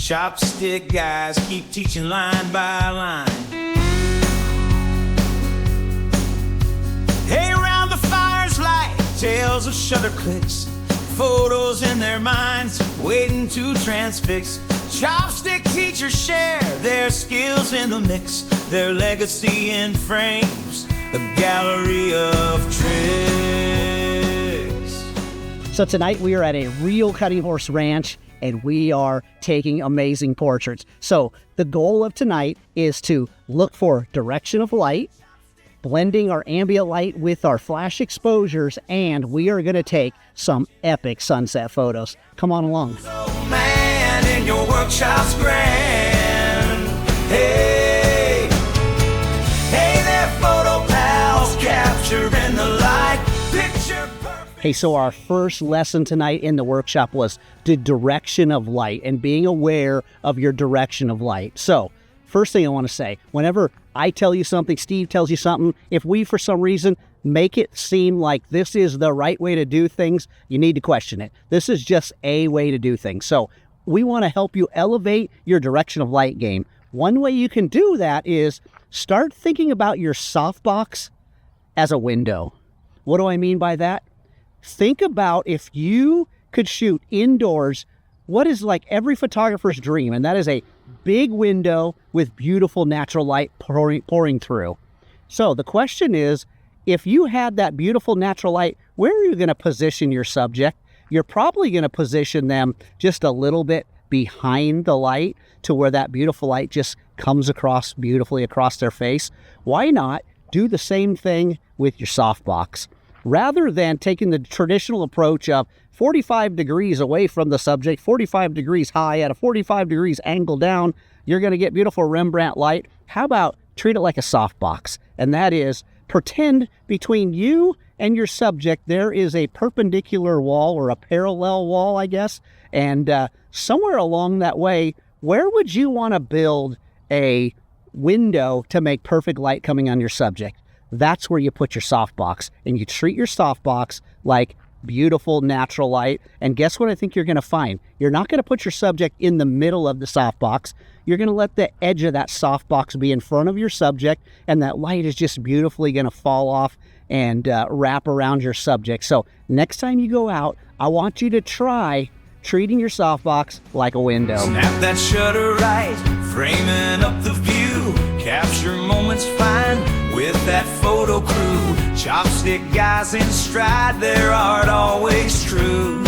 Chopstick guys keep teaching line by line. Hey, round the fire's light, tales of shutter clicks, photos in their minds, waiting to transfix. Chopstick teachers share their skills in the mix, their legacy in frames, a gallery of tricks. So tonight we are at a real Cutting Horse Ranch, and we are taking amazing portraits. So the goal of tonight is to look for direction of light, blending our ambient light with our flash exposures, and we are going to take some epic sunset photos. Come on along. Oh man, in your workshop's grand. Hey, hey there, photo pals, capturing the light, picture perfect. Hey, so our first lesson tonight in the workshop was the direction of light and being aware of your direction of light. So first thing I want to say, whenever I tell you something, Steve tells you something, if we for some reason make it seem like this is the right way to do things, you need to question it. This is just a way to do things. So we want to help you elevate your direction of light game. One way you can do that is start thinking about your softbox as a window. What do I mean by that? Think about if you could shoot indoors, what is like every photographer's dream, and that is a big window with beautiful natural light pouring through. So the question is, if you had that beautiful natural light, where are you going to position your subject? You're probably going to position them just a little bit behind the light to where that beautiful light just comes across beautifully across their face. Why not do the same thing with your softbox? Rather than taking the traditional approach of 45 degrees away from the subject, 45 degrees high at a 45 degrees angle down, you're going to get beautiful Rembrandt light. How about treat it like a softbox? And that is, pretend between you and your subject there is a perpendicular wall or a parallel wall, I guess. And somewhere along that way, where would you want to build a window to make perfect light coming on your subject? That's where you put your softbox, and you treat your softbox like beautiful natural light. And guess what I think you're going to find? You're not going to put your subject in the middle of the softbox. You're going to let the edge of that softbox be in front of your subject, and that light is just beautifully going to fall off and wrap around your subject. So next time you go out, I want you to try treating your softbox like a window. Snap that shutter right, framing up the view, capture moments fine with that photo crew. Chopstick guys in stride, their art always true.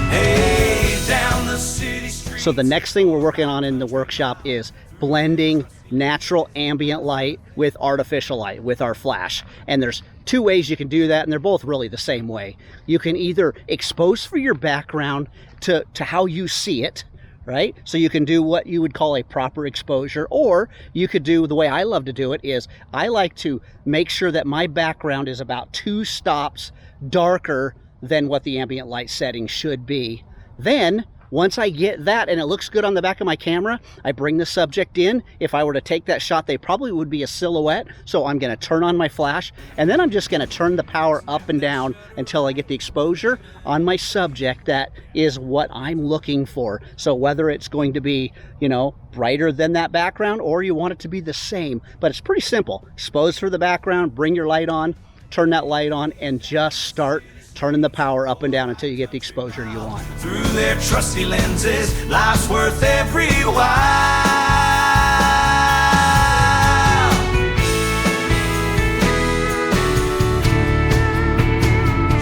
Hey, down the city street. So the next thing we're working on in the workshop is blending natural ambient light with artificial light with our flash. And there's two ways you can do that, and they're both really the same way. You can either expose for your background to how you see it, right? So you can do what you would call a proper exposure, or you could do the way I love to do it is I like to make sure that my background is about 2 stops darker than what the ambient light setting should be. Then once I get that and it looks good on the back of my camera, I bring the subject in. If I were to take that shot, they probably would be a silhouette. So I'm going to turn on my flash, and then I'm just going to turn the power up and down until I get the exposure on my subject that is what I'm looking for. So whether it's going to be, you know, brighter than that background, or you want it to be the same, but it's pretty simple. Expose for the background, bring your light on, turn that light on, and just start turning the power up and down until you get the exposure you want. Through their trusty lenses, life's worth every while.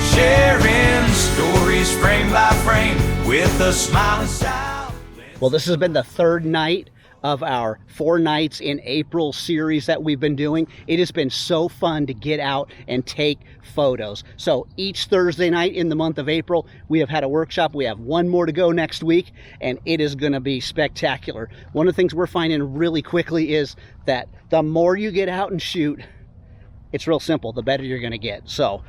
Sharing stories frame by frame with a smiling style. Well, this has been the third night of our 4 nights in April series that we've been doing. It has been so fun to get out and take photos. So each Thursday night in the month of April, we have had a workshop. We have 1 more to go next week, and it is going to be spectacular. One of the things we're finding really quickly is that the more you get out and shoot, it's real simple, the better you're going to get. So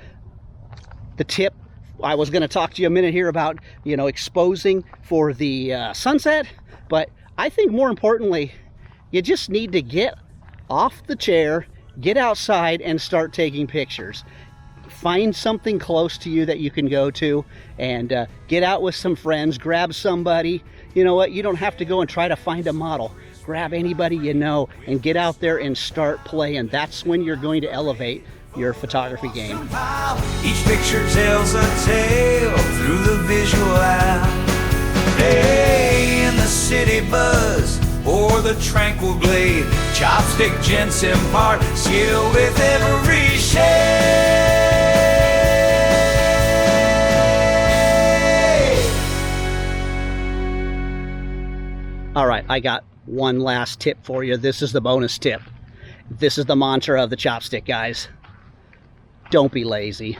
the tip, I was going to talk to you a minute here about, you know, exposing for the sunset, but I think more importantly, you just need to get off the chair, get outside, and start taking pictures. find something close to you that you can go to and get out with some friends, grab somebody. You know what? You don't have to go and try to find a model. Grab anybody you know and get out there and start playing. That's when you're going to elevate your photography game. Each picture tells a tale through the visual eye. Hey, in the city buzz or the tranquil blade, chopstick gents impart skill with every shade. All right, I got one last tip for you. This is the bonus tip. This is the mantra of the chopstick, guys. Don't be lazy.